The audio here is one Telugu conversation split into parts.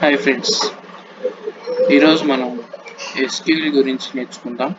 హాయ్ ఫ్రెండ్స్, ఈరోజు మనం ఎస్క్యూఎల్ గురించి నేర్చుకుందాం.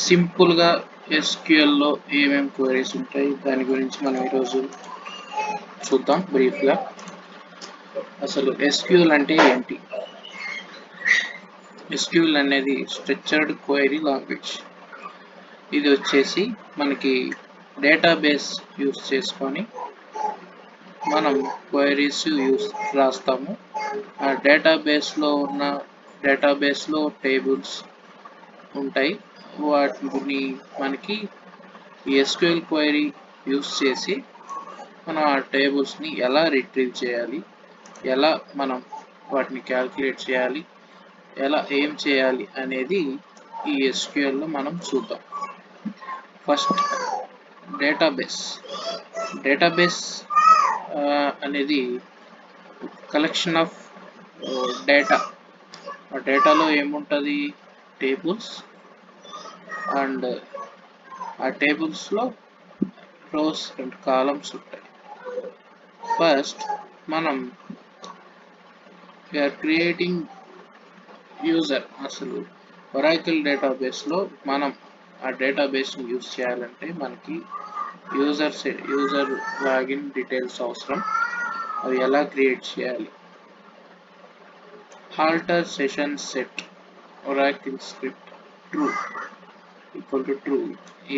సింపుల్గా ఎస్క్యూఎల్లో ఏమేమి క్వరీస్ ఉంటాయి దాని గురించి మనం ఈరోజు చూద్దాం బ్రీఫ్గా. అసలు ఎస్క్యూఎల్ అంటే ఏంటి? ఎస్క్యూఎల్ అనేది స్ట్రక్చర్డ్ క్వైరీ లాంగ్వేజ్. ఇది వచ్చేసి మనకి డేటాబేస్ యూస్ చేసుకొని మనం క్వైరీస్ రాస్తాము. ఆ డేటాబేస్లో టేబుల్స్ ఉంటాయి. వాటిని మనకి ఎస్క్యూఎల్ క్వైరీ యూస్ చేసి మనం ఆ టేబుల్స్ని ఎలా రిట్రీవ్ చేయాలి, ఎలా మనం వాటిని క్యాల్కులేట్ చేయాలి, ఎలా ఏం చేయాలి అనేది ఈ ఎస్క్యూఎల్లో మనం చూద్దాం. ఫస్ట్ డేటాబేస్ అనేది కలెక్షన్ ఆఫ్ డేటా. ఆ డేటాలో ఏముంటుంది? టేబుల్స్, అండ్ ఆ టేబుల్స్లో రోస్ అండ్ కాలమ్స్ ఉంటాయి. ఫస్ట్ మనం వీఆర్ క్రియేటింగ్ యూజర్. అసలు ఒరాకిల్ డేటాబేస్లో మనం ఆ డేటాబేస్ని యూజ్ చేయాలంటే మనకి యూజర్ లాగిన్ డీటెయిల్స్ అవసరం. అవి ఎలా క్రియేట్ చేయాలి? Alter session set Oracle script true equal to true.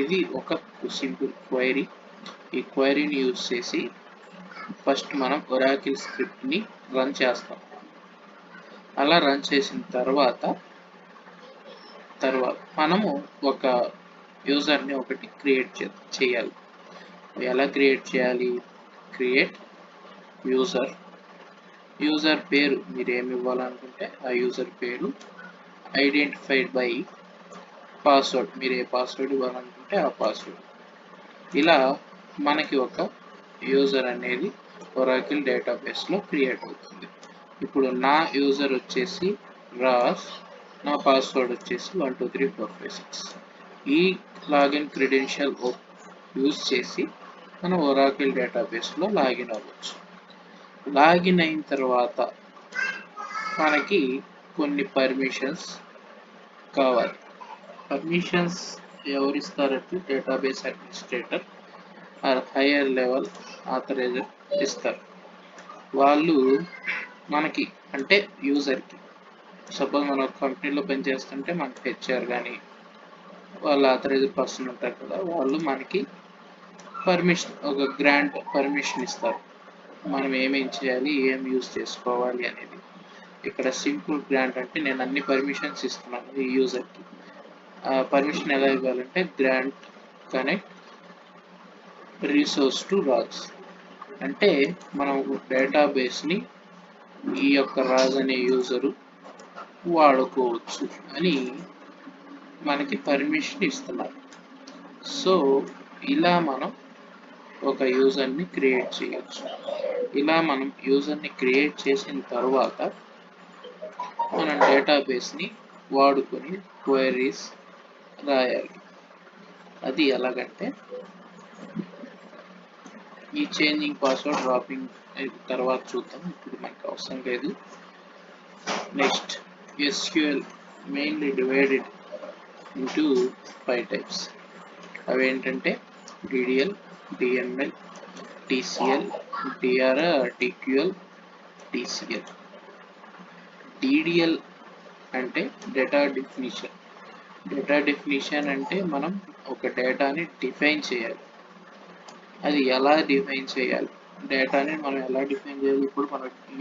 ఇది ఒక సింపుల్ క్వైరీ. ఈ క్వైరీని యూజ్ చేసి ఫస్ట్ మనం ఒరాకిల్ స్క్రిప్ట్ని రన్ చేస్తాం. అలా రన్ చేసిన తర్వాత మనము ఒక యూజర్ని ఒకటి క్రియేట్ చేయాలి. ఎలా క్రియేట్ చేయాలి? క్రియేట్ యూజర్ పేరు మీరు ఏమి ఇవ్వాలనుకుంటే ఆ యూజర్ పేరు, ఐడెంటిఫైడ్ బై పాస్వర్డ్, మీరు ఏ పాస్వర్డ్ ఇవ్వాలనుకుంటే ఆ పాస్వర్డ్. ఇలా మనకి ఒక యూజర్ అనేది ఒరాకిల్ డేటాబేస్లో క్రియేట్ అవుతుంది. ఇప్పుడు నా యూజర్ వచ్చేసి రాస్, నా పాస్వర్డ్ వచ్చేసి 123456. ఈ లాగిన్ క్రెడెన్షియల్ యూజ్ చేసి మనం ఒరాకిల్ డేటాబేస్లో లాగిన్ అవ్వచ్చు. లాగిన్ అయిన తర్వాత మనకి కొన్ని పర్మిషన్స్ కావాలి. పర్మిషన్స్ ఎవరిస్తారంటే database administrator or higher level authoriser ఇస్తారు. వాళ్ళు మనకి అంటే యూజర్కి, సపోజ్ మనం ఒక కంపెనీలో పనిచేస్తుంటే మనకి హెచ్ఆర్ కానీ వాళ్ళ ఆథరైజ్డ్ పర్సన్ ఉంటారు కదా, వాళ్ళు మనకి ఒక గ్రాంట్ పర్మిషన్ ఇస్తారు. మనం ఏమేం చేయాలి, ఏం యూజ్ చేసుకోవాలి అనేది. ఇక్కడ సింపుల్ గ్రాంట్ అంటే నేను అన్ని పర్మిషన్స్ ఇస్తున్నాను ఈ యూజర్కి. పర్మిషన్ ఎలా ఇవ్వాలంటే grant connect resource to Raj. అంటే మనం డేటాబేస్ని ఈ యొక్క రాజ్ అనే యూజరు వాడుకోవచ్చు అని మనకి పర్మిషన్ ఇస్తున్నారు. సో ఇలా మనం ఒక యూజర్ని క్రియేట్ చేయొచ్చు. ఇలా మనం యూజర్ని క్రియేట్ చేసిన తర్వాత మనం డేటాబేస్ని వాడుకొని క్వైరీస్ రాయాలి. అది ఎలాగంటే ఈ చేంజింగ్ పాస్వర్డ్ డ్రాపింగ్ తర్వాత చూద్దాం, ఇప్పుడు మనకు అవసరం లేదు. Next, SQL mainly divided into 5 types. అవి ఏంటంటే DDL, DML, TCL, DQL, TCL. DDL అంటే డేటా డెఫినిషన్ అంటే మనం ఒక డేటాని డిఫైన్ చేయాలి. అది ఎలా డిఫైన్ చేయాలి, డేటాని మనం ఎలా డిఫైన్ చేయాలి?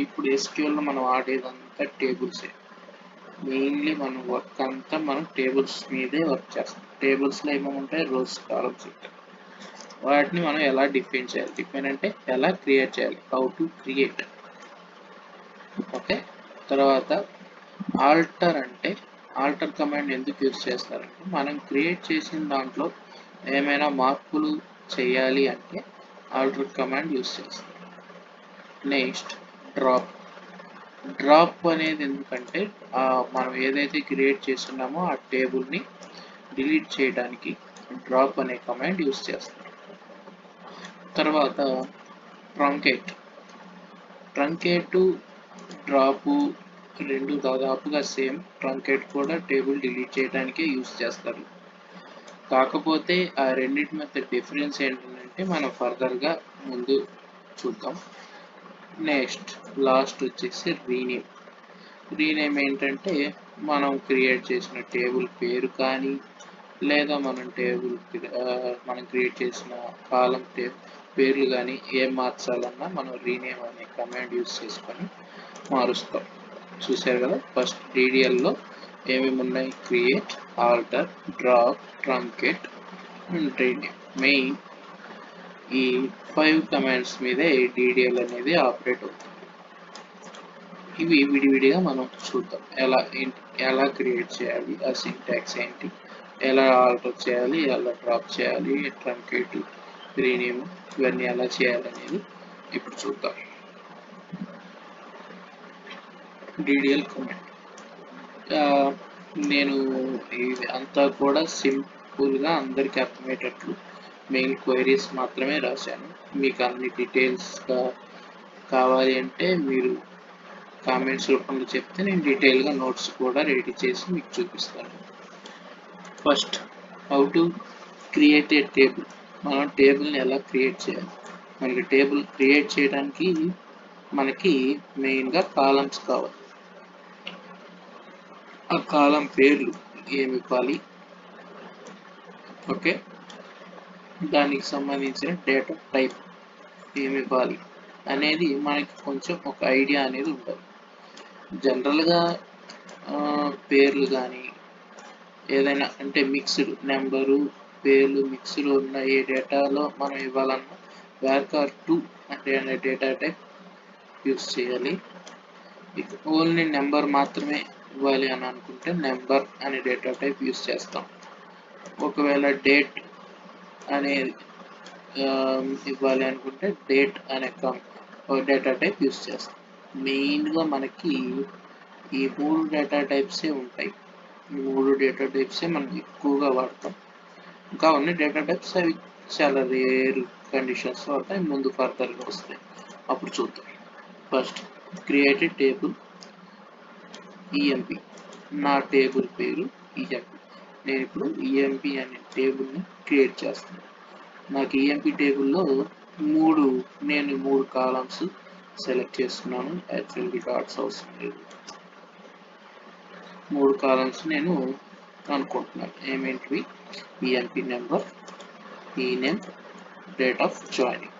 ఇప్పుడు ఎస్క్యూఎల్లో మనం ఆడేదంతా టేబుల్సే. మెయిన్లీ మనం వర్క్ అంతా మనం టేబుల్స్ మీదే వర్క్ చేస్తాం. టేబుల్స్లో ఏమేమి ఉంటాయి? రోస్, కాలమ్స్ ఉంటాయి. వాటిని మనం ఎలా డిఫైన్ చేయాలి? డిఫైన్ అంటే ఎలా క్రియేట్ చేయాలి, హౌ టు క్రియేట్. ఓకే. తర్వాత ఆల్టర్ కమాండ్ ఎందుకు యూజ్ చేస్తారంటే మనం క్రియేట్ చేసిన దాంట్లో ఏమైనా మార్పులు చేయాలి అంటే ఆల్టర్ కమాండ్ యూజ్ చేస్తాం. నెక్స్ట్, డ్రాప్ అనేది ఎందుకంటే మనం ఏదైతే క్రియేట్ చేస్తున్నామో ఆ టేబుల్ని డిలీట్ చేయడానికి డ్రాప్ అనే కమాండ్ యూజ్ చేస్తాం. తర్వాత ట్రంకేట్. ట్రంకేట్ డ్రాప్ రెండు దాదాపుగా సేమ్. ట్రంకేట్ కూడా టేబుల్ డిలీట్ చేయడానికే యూస్ చేస్తారు. కాకపోతే ఆ రెండింటి మధ్య డిఫరెన్స్ ఏంటంటే మనం ఫర్దర్గా ముందు చూద్దాం. నెక్స్ట్ లాస్ట్ వచ్చేసి రీనేమ్ ఏంటంటే మనం క్రియేట్ చేసిన టేబుల్ పేరు కానీ లేదా మనం క్రియేట్ చేసిన కాలం పేర్లు కానీ ఏం మార్చాలన్నా మనం రీనేమ్ అనే కమాండ్ యూస్ చేసుకొని మారుస్తాం. చూసారు కదా, ఫస్ట్ DDLలో ఏమేమి ఉన్నాయి? Create, alter, drop, truncate and rename. Main ఈ 5 కమాండ్స్ మీదే DDL అనేది ఆపరేట్ అవుతుంది. ఇవి విడివిడిగా మనం చూద్దాం. ఎలా క్రియేట్ చేయాలి, ఆ సింటాక్స్ ఏంటి, ఎలా ఆల్టర్ చేయాలి, ఎలా డ్రాప్ చేయాలి, ట్రంకేట్, రీనేమ్ ఇవన్నీ ఎలా చేయాలనేది ఇప్పుడు చూద్దాం. DDL కమాండ్ నేను ఇది అంతా కూడా సింపుల్గా అందరికీ అర్థమయ్యేటట్లు మెయిన్ క్వైరీస్ మాత్రమే రాశాను. మీకు అన్ని డీటెయిల్స్గా కావాలి అంటే మీరు కామెంట్స్ రూపంలో చెప్తే నేను డీటెయిల్గా నోట్స్ కూడా రెడీ చేసి మీకు చూపిస్తాను. First, how to create a table. మనం టేబుల్ని ఎలా క్రియేట్ చేయాలి? మనకి టేబుల్ క్రియేట్ చేయడానికి మనకి మెయిన్గా కాలమ్స్ కావాలి. ఆ కాలం పేర్లు ఏమి ఇవ్వాలి, ఓకే, దానికి సంబంధించిన డేటా టైప్ ఏమి ఇవ్వాలి అనేది మనకి కొంచెం ఒక ఐడియా అనేది ఉండాలి. జనరల్గా పేర్లు కానీ ఏదైనా అంటే మిక్స్డ్ నెంబరు పేర్లు మిక్స్డ్ ఉన్న ఏ డేటాలో మనం ఇవ్వాలన్నా var2 అనే డేటా టైప్ యూస్ చేయాలి. ఓన్లీ నెంబర్ మాత్రమే ఇవ్వాలి అని అనుకుంటే నెంబర్ అనే డేటా టైప్ యూస్ చేస్తాం. ఒకవేళ డేట్ అనేది ఇవ్వాలి అనుకుంటే డేట్ అనే డేటా టైప్ యూస్ చేస్తాం. మెయిన్గా మనకి ఈ 3 డేటా టైప్సే ఉంటాయి. ఈ 3 డేటా టైప్సే మనం ఎక్కువగా వాడతాం. ఇంకా ఉన్న డేటా టైప్స్ అవి చాలా రేర్ కండిషన్స్ వస్తాయి, ముందు ఫర్దర్గా వస్తాయి, అప్పుడు చూద్దాం. First, create a table EMP. నా టేబుల్ పేరు ఈఎంపి. నేను ఇప్పుడు ఈఎంపి అనే టేబుల్ని క్రియేట్ చేస్తాను. నాకు ఈఎంపి టేబుల్లో నేను మూడు కాలమ్స్ సెలెక్ట్ చేస్తున్నాను. యాక్చువల్లీ డాట్స్ అవసరం లేదు, 3 కాలమ్స్ నేను అనుకుంటున్నాను. ఏమేంటివి? EMP number, ename, date of joining.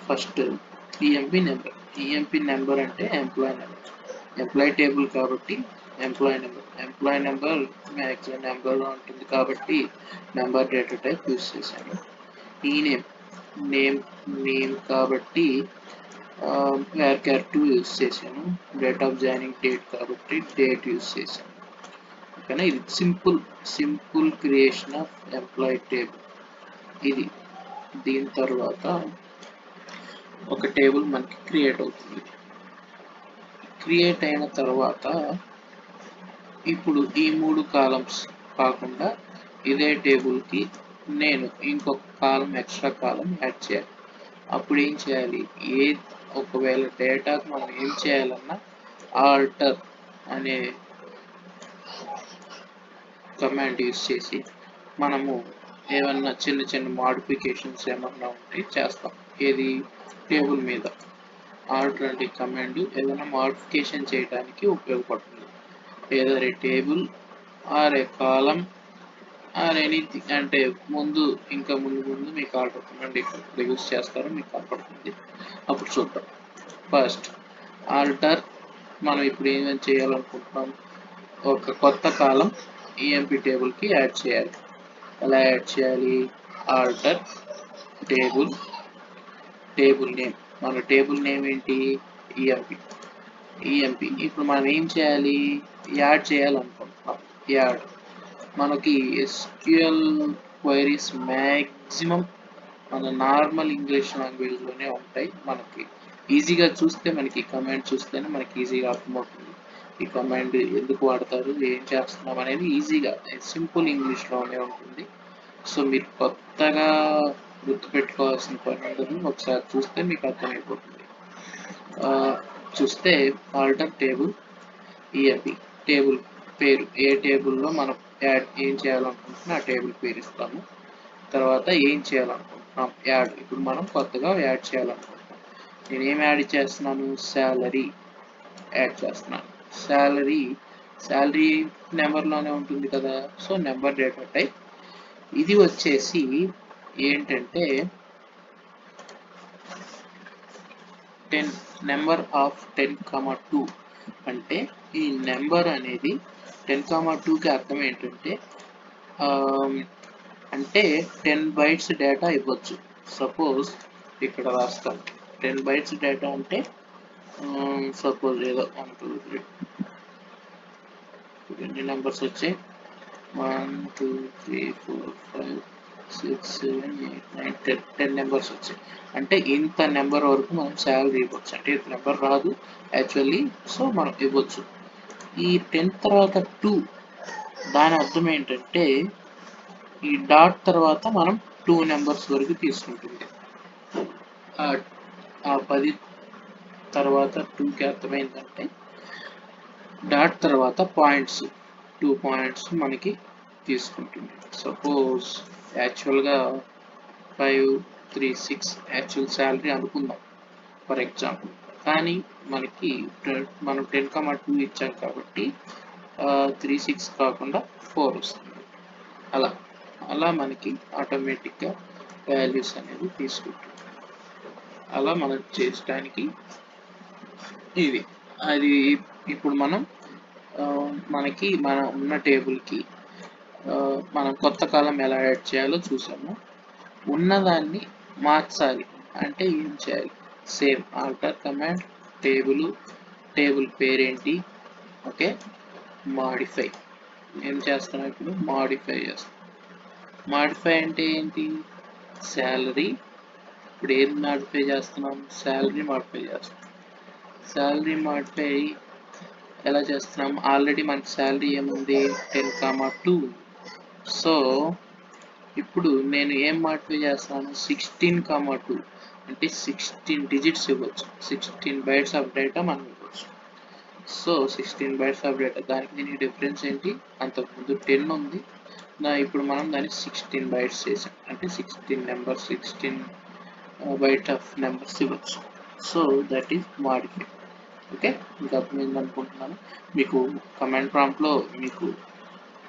First EMP number అంటే ఎంప్లాయీ నెంబర్. ఎంప్లాయీ టేబుల్ కాబట్టి ఎంప్లాయీ నెంబర్ మ్యాక్సిమం నెంబర్లో ఉంటుంది కాబట్టి నెంబర్ డేటా టైప్ యూస్ చేశాను. నేమ్ కాబట్టి var2 యూస్ చేశాను. డేట్ ఆఫ్ జాయినింగ్ డేట్ కాబట్టి డేట్ యూస్ చేశాను. ఓకేనా, ఇది simple creation of employee table. ఇది దీని తర్వాత ఒక టేబుల్ మనకి క్రియేట్ అవుతుంది. క్రియేట్ అయిన తర్వాత ఇప్పుడు ఈ 3 కాలమ్స్ కాకుండా ఇదే టేబుల్కి నేను ఇంకొక ఎక్స్ట్రా కాలం యాడ్ చేయాలి. అప్పుడు ఏం చేయాలి? ఒకవేళ డేటాకు మనం ఏం చేయాలన్నా ఆల్టర్ అనే కమాండ్ యూస్ చేసి మనము ఏమన్నా చిన్న మోడిఫికేషన్స్ ఏమన్నా ఉంటే చేస్తాం. ఏది? టేబుల్ మీద. ఆల్టర్ అనే కమాండ్ ఏదైనా మోడిఫికేషన్ చేయడానికి ఉపయోగపడుతుంది. ఏదైనా టేబుల్ ఆర్ ఏ కాలం ఆర్ ఎనీథింగ్ అంటే ముందు మీకు ఆల్టర్ కమాండ్ ఇక్కడ యూస్ చేస్తారో మీకు కనపడుతుంది, అప్పుడు చూద్దాం. First, alter. మనం ఇప్పుడు ఏమేమి చేయాలనుకుంటున్నాం? ఒక కొత్త కాలం ఈఎంపి టేబుల్కి యాడ్ చేయాలి. ఎలా యాడ్ చేయాలి? Alter table name. మన టేబుల్ నేమ్ ఏంటి? ఈఎంపి. ఇప్పుడు మనం ఏం చేయాలి? యాడ్ చేయాలనుకుంటున్నాం. మనకి SQL క్వైరీస్ మ్యాక్సిమం మన నార్మల్ ఇంగ్లీష్ లాంగ్వేజ్లోనే ఉంటాయి. మనకి ఈజీగా చూస్తే మనకి కమాండ్ చూస్తేనే మనకి ఈజీగా అర్థమవుతుంది. ఈ కమాండ్ ఎందుకు వాడతారు, ఏం చేస్తున్నాం అనేది ఈజీగా సింపుల్ ఇంగ్లీష్లోనే ఉంటుంది. సో మీరు కొత్తగా గుర్తుపెట్టుకోవాల్సిన పని ఉండదు, ఒకసారి చూస్తే మీకు అర్థమైపోతుంది. చూస్తే ఆల్టర్ టేబుల్ ఈఎంపి టేబుల్ పేరు, ఏ టేబుల్లో మనం ఏం చేయాలనుకుంటున్నా ఆ టేబుల్ పేరు ఇస్తాము. తర్వాత ఏం చేయాలనుకుంటున్నాం యాడ్, ఇప్పుడు మనం కొత్తగా యాడ్ చేయాలనుకుంటున్నాం. నేను ఏం యాడ్ చేస్తున్నాను, శాలరీ యాడ్ చేస్తున్నాను. శాలరీ నెంబర్లోనే ఉంటుంది కదా, సో నెంబర్ డేటా టైప్. ఇది వచ్చేసి ఏంటంటే 10 నెంబర్ ఆఫ్ 10,2 అంటే ఈ నెంబర్ అనేది 10,2కి అర్థం ఏంటంటే అంటే 10 బైట్స్ డేటా ఇవ్వచ్చు. సపోజ్ ఇక్కడ రాస్తాం 10 బైట్స్ డేటా అంటే సపోజ్ ఏదో 1 2 3 ఎన్ని నెంబర్స్ వచ్చాయి, 1 2 3 4 5 6 7 8 9 10 10 నెంబర్స్ వచ్చాయి. అంటే ఇంత నెంబర్ వరకు మనం శాలరీ ఇవ్వచ్చు. అంటే ఇంత నెంబర్ రాదు యాక్చువల్లీ, సో మనం ఇవ్వచ్చు. ఈ 10 తర్వాత 2 దాని అర్థం ఏంటంటే ఈ డాట్ తర్వాత మనం 2 నెంబర్స్ వరకు తీసుకుంటుంది. ఆ 10 తర్వాత 2కి అర్థమైందంటే డాట్ తర్వాత పాయింట్స్ 2 పాయింట్స్ మనకి తీసుకుంటుంది. సపోజ్ యాక్చువల్గా 5 3 6 యాక్చువల్ శాలరీ అనుకుందాం ఫర్ ఎగ్జాంపుల్. కానీ మనకి మనం 10,2 ఇచ్చాం కాబట్టి 3 6 కాకుండా 4 వస్తుంది. అలా మనకి ఆటోమేటిక్గా వాల్యూస్ అనేది తీసుకుంటుంది. అలా మనం చేయడానికి ఇది అది. ఇప్పుడు మనకి మన ఉన్న టేబుల్కి మనం కొత్త కాలం ఎలా యాడ్ చేయాలో చూసాము. ఉన్నదాన్ని మార్చాలి అంటే ఏం చేయాలి, సేమ్ ఆల్టర్ కమాండ్, టేబుల్ పేరేంటి, ఓకే, మాడిఫై. ఏం చేస్తున్నాం ఇప్పుడు, మాడిఫై చేస్తాం. మాడిఫై అంటే ఏంటి, శాలరీ. ఇప్పుడు ఏది మాడిఫై చేస్తున్నాం, శాలరీ మాడిఫై చేస్తున్నాం. శాలరీ మాడిఫై ఎలా చేస్తున్నాం, ఆల్రెడీ మనకి శాలరీ ఏముంది 10,2. సో ఇప్పుడు నేను ఏం మాడిఫై చేస్తాను, 16,2 అంటే 16 డిజిట్స్ ఇవ్వచ్చు. 16 బైట్స్ ఆఫ్ డేటా మనం ఇవ్వచ్చు. సో 16 బైట్స్ ఆఫ్ డేటా, దానికి దీనికి డిఫరెన్స్ ఏంటి, అంతకుముందు 10 ఉంది, ఇప్పుడు మనం దానికి 16 బైట్స్ చేసాం అంటే 16 నెంబర్స్ 16 బైట్ ఆఫ్ నెంబర్స్ ఇవ్వచ్చు. So that is modify. Okay, ఇంకా అర్థమైంది అనుకుంటున్నాను. మీకు కమాండ్ ప్రాంప్ట్లో మీకు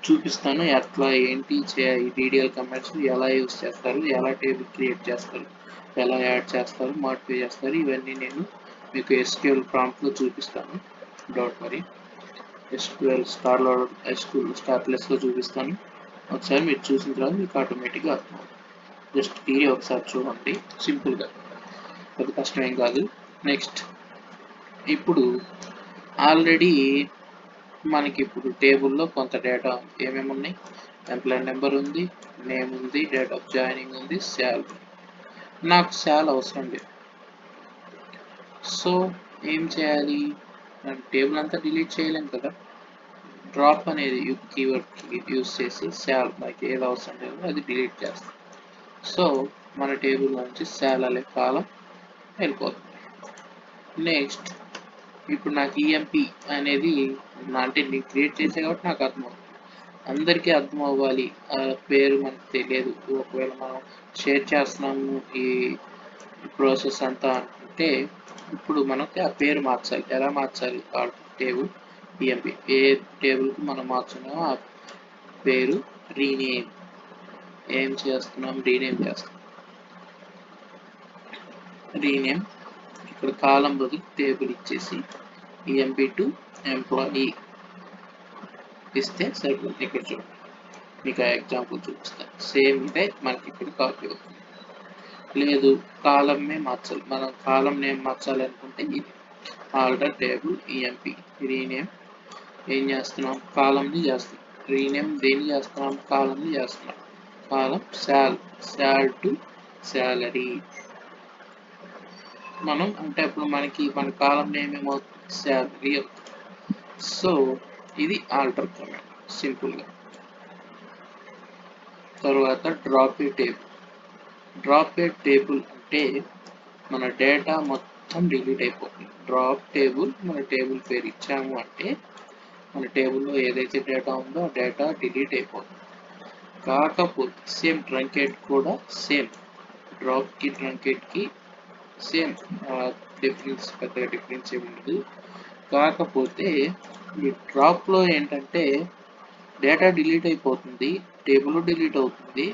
చూపిస్తాను ఎట్లా ఏంటి ఈ డీడీఎల్ కమాండ్స్ ఎలా యూజ్ చేస్తారు, ఎలా టేబుల్ క్రియేట్ చేస్తారు, ఎలా యాడ్ చేస్తారు, మాడిఫై చేస్తారు, ఇవన్నీ నేను మీకు SQL ప్రాంప్ట్లో చూపిస్తాను. డోంట్ వరీ, SQL స్టార్ ప్లస్లో చూపిస్తాను. ఒకసారి మీరు చూసిన తర్వాత మీకు ఆటోమేటిక్గా అర్థమవుతుంది. జస్ట్ థియరీ ఒకసారి చూడండి, సింపుల్గా, పెద్ద కష్టమేం కాదు. నెక్స్ట్, ఇప్పుడు ఆల్రెడీ మనకి ఇప్పుడు టేబుల్లో కొంత డేటా ఏమేమి ఉన్నాయి, ఎంప్లాయీ నెంబర్ ఉంది, నేమ్ ఉంది, డేట్ ఆఫ్ జాయినింగ్ ఉంది, శాలరీ. నాకు శాలరీ అవసరం లేదు. సో ఏం చేయాలి, టేబుల్ అంతా డిలీట్ చేయలేం కదా, డ్రాప్ అనేది కీవర్డ్ యూజ్ చేసి శాలరీ నాకు ఏది అవసరం లేదో అది డిలీట్ చేస్తాం. సో మన టేబుల్ నుంచి శాలరీ కాలం వెళ్ళిపోతుంది. నెక్స్ట్, ఇప్పుడు నాకు ఈఎంపి అనేది అంటే నేను క్రియేట్ చేసే కాబట్టి నాకు అర్థమవుతుంది, అందరికీ అర్థం అవ్వాలి, పేరు మనకు తెలియదు. ఒకవేళ మనం షేర్ చేస్తున్నాము ఈ ప్రాసెస్ అంతా అంటే ఇప్పుడు మనకి ఆ పేరు మార్చాలి. ఎలా మార్చాలి, టేబుల్ ఈఎంపి ఏ టేబుల్కి మనం మార్చున్నామో ఆ పేరు రీనేమ్. ఏం చేస్తున్నాం, రీనేమ్ చేస్తాం. రీనేమ్ ఇక్కడ కాలం బదులు టేబుల్ ఇచ్చేసి ఈఎంపి టు ఎంప్లాయీ ఇస్తే సరిపోతుంది. ఇక్కడ చూడండి, మీకు ఆ ఎగ్జాంపుల్ చూపిస్తాను. సేమ్ ఇదే మనకి ఇప్పుడు కాపీ అవుతుంది. లేదు కాలమే మార్చాలి, మనం కాలం నేమ్ మార్చాలి అనుకుంటే ఇది ఆల్టర్ టేబుల్ ఈఎంపి రీనేమ్. ఏం చేస్తున్నాం, కాలంని చేస్తున్నాం. రీనేమ్ దేన్ని చేస్తున్నాం, కాలంని చేస్తున్నాం. కాలం శాల్ టు శాలరీ. మనం అంటే అప్పుడు మన కాలం నేమ్ ఏమవుతుంది, శాలరీ అవుతుంది. సో ఇది ఆల్టర్ కమాండ్ సింపుల్గా. తర్వాత డ్రాప్ ఏ టేబుల్ అంటే మన డేటా మొత్తం డిలీట్ అయిపోతుంది. డ్రాప్ టేబుల్ మన టేబుల్ పేరు ఇచ్చాము అంటే మన టేబుల్లో ఏదైతే డేటా ఉందో ఆ డేటా డిలీట్ అయిపోతుంది. కాకపోతే సేమ్ ట్రంకేట్ కూడా సేమ్ డ్రాప్కి ట్రంకేట్కి సేమ్ డిఫరెన్స్, పెద్దగా డిఫరెన్స్ ఏమి ఉండదు. కాకపోతే ఈ డ్రాప్లో ఏంటంటే డేటా డిలీట్ అయిపోతుంది, టేబుల్ డిలీట్ అవుతుంది,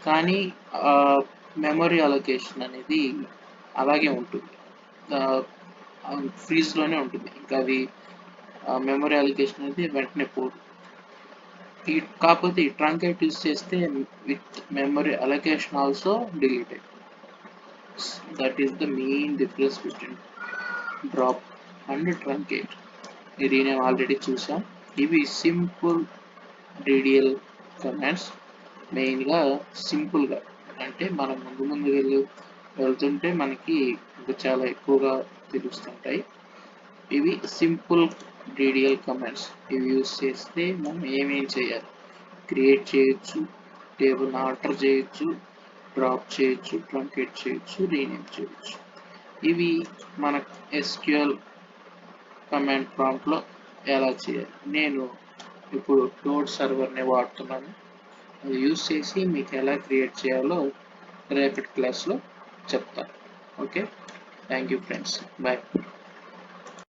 కానీ మెమరీ అలొకేషన్ అనేది అలాగే ఉంటుంది, ఫ్రీజ్లోనే ఉంటుంది. ఇంకా అది మెమరీ అలొకేషన్ అనేది వెంటనే పోదు. కాకపోతే ఈ ట్రంకేట్ యూస్ చేస్తే with memory allocation also delete అయిపోతుంది. That is the main difference between drop and truncate. ఇది నేను ఆల్రెడీ చూసాం. ఇవి సింపుల్ DDL కమాండ్స్. మెయిన్గా సింపుల్గా అంటే మనం ముందు వెళ్తుంటే మనకి ఇంకా చాలా ఎక్కువగా తెలుస్తుంటాయి. ఇవి సింపుల్ DDL కమాండ్స్. ఇవి యూస్ చేస్తే మనం ఏమేం చేయాలి, క్రియేట్ చేయొచ్చు, టేబుల్ ఆల్టర్ చేయొచ్చు, డ్రాప్ చేయొచ్చు, ట్రంకేట్ చేయొచ్చు, రీనేమ్ చేయొచ్చు. ఇవి మన SQL కమాండ్ ప్రాంప్ట్లో ఎలా చేయాలి. నేను ఇప్పుడు నోడ్ సర్వర్ని వాడుతున్నాను. అది యూస్ చేసి మీకు ఎలా క్రియేట్ చేయాలో రేపటి క్లాస్లో చెప్తాను. Okay, thank you friends, bye.